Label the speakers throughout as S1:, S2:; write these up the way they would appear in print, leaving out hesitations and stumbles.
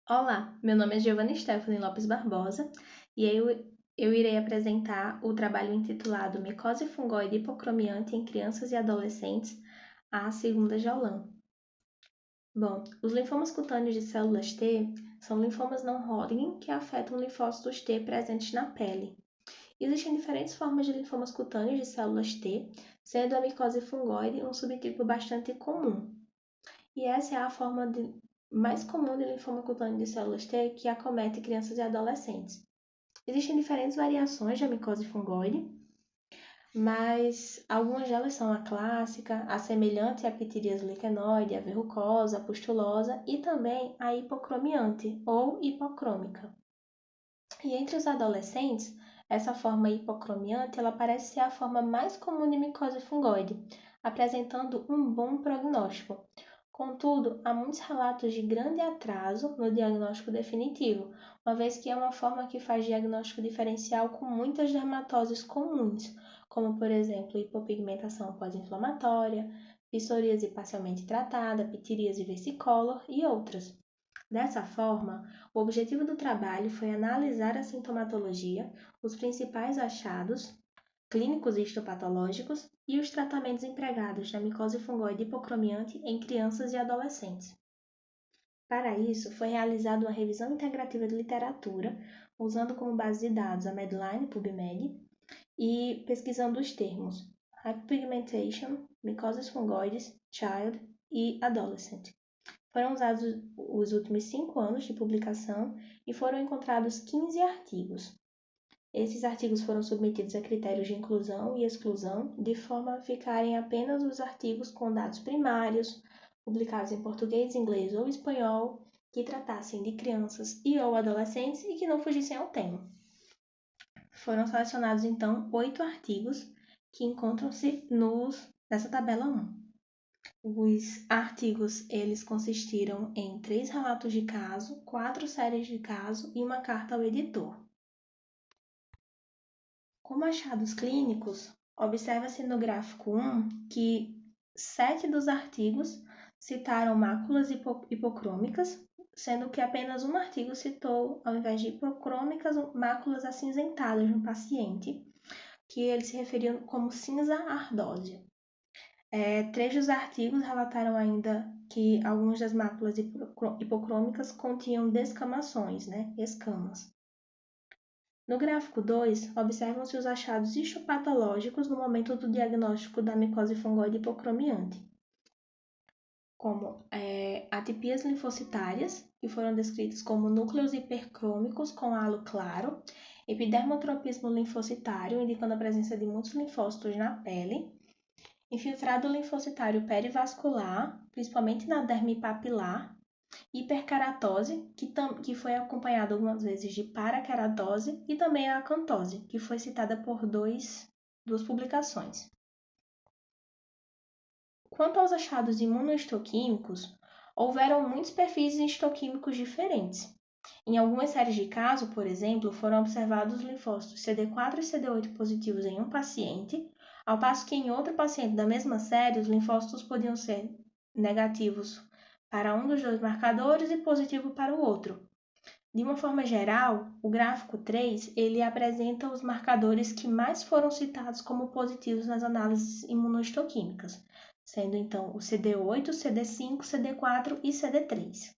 S1: Olá, meu nome é Giovanna Stephanie Lopes Barbosa e eu irei apresentar o trabalho intitulado Micose fungoide hipocromiante em crianças e adolescentes, a segunda Jaulã. Bom, os linfomas cutâneos de células T são linfomas não Hodgkin que afetam linfócitos T presentes na pele. Existem diferentes formas de linfomas cutâneos de células T, sendo a micose fungoide um subtipo bastante comum. E essa é a forma mais comum de linfoma cutâneo de células T que acomete crianças e adolescentes. Existem diferentes variações da micose fungoide, mas algumas delas são a clássica, a semelhante à pitiríase lichenoide, a verrucosa, a pustulosa e também a hipocromiante ou hipocrômica. E entre os adolescentes, essa forma hipocromiante ela parece ser a forma mais comum de micose fungoide, apresentando um bom prognóstico. Contudo, há muitos relatos de grande atraso no diagnóstico definitivo, uma vez que é uma forma que faz diagnóstico diferencial com muitas dermatoses comuns, como por exemplo hipopigmentação pós-inflamatória, psoríase parcialmente tratada, pitiríase versicolor e outras. Dessa forma, o objetivo do trabalho foi analisar a sintomatologia, os principais achados clínicos e histopatológicos e os tratamentos empregados na micose fungoide hipocromiante em crianças e adolescentes. Para isso, foi realizada uma revisão integrativa de literatura, usando como base de dados a Medline PubMed e pesquisando os termos hyperpigmentation, mycosis fungoides, child e adolescent. Foram usados os últimos 5 anos de publicação e foram encontrados 15 artigos. Esses artigos foram submetidos a critérios de inclusão e exclusão, de forma a ficarem apenas os artigos com dados primários, publicados em português, inglês ou espanhol, que tratassem de crianças e ou adolescentes e que não fugissem ao tema. Foram selecionados, então, 8 artigos que encontram-se nessa tabela 1. Os artigos, eles consistiram em 3 relatos de caso, 4 séries de caso e uma carta ao editor. Como achados clínicos, observa-se no gráfico 1 que 7 dos artigos citaram máculas hipocrômicas, sendo que apenas um artigo citou, ao invés de hipocrômicas, máculas acinzentadas no paciente, que eles se referiam como cinza ardósia. 3 dos artigos relataram ainda que algumas das máculas hipocrômicas continham descamações, escamas. No gráfico 2, observam-se os achados histopatológicos no momento do diagnóstico da micose fungoide hipocromiante, como atipias linfocitárias, que foram descritas como núcleos hipercrômicos com halo claro, epidermotropismo linfocitário, indicando a presença de muitos linfócitos na pele, infiltrado linfocitário perivascular, principalmente na derme papilar, hiperkeratose, que foi acompanhada algumas vezes de parakeratose, e também a acantose, que foi citada por duas publicações. Quanto aos achados imunohistoquímicos, houveram muitos perfis histoquímicos diferentes. Em algumas séries de casos, por exemplo, foram observados linfócitos CD4 e CD8 positivos em um paciente, ao passo que em outro paciente da mesma série, os linfócitos podiam ser negativos para um dos dois marcadores e positivo para o outro. De uma forma geral, o gráfico 3 ele apresenta os marcadores que mais foram citados como positivos nas análises imunohistoquímicas, sendo então o CD8, CD5, CD4 e CD3.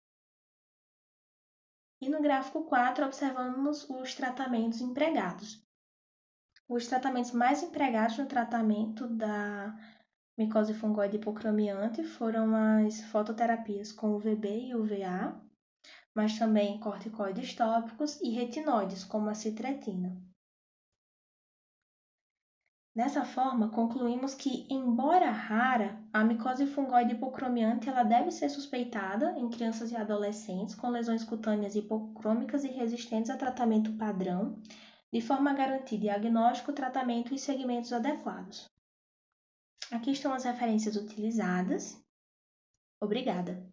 S1: E no gráfico 4 observamos os tratamentos empregados. Os tratamentos mais empregados no tratamento da micose fungoide hipocromiante foram as fototerapias com UVB e UVA, mas também corticoides tópicos e retinoides, como a citretina. Dessa forma, concluímos que, embora rara, a micose fungoide hipocromiante ela deve ser suspeitada em crianças e adolescentes com lesões cutâneas hipocrômicas e resistentes a tratamento padrão, de forma a garantir diagnóstico, tratamento e segmentos adequados. Aqui estão as referências utilizadas. Obrigada!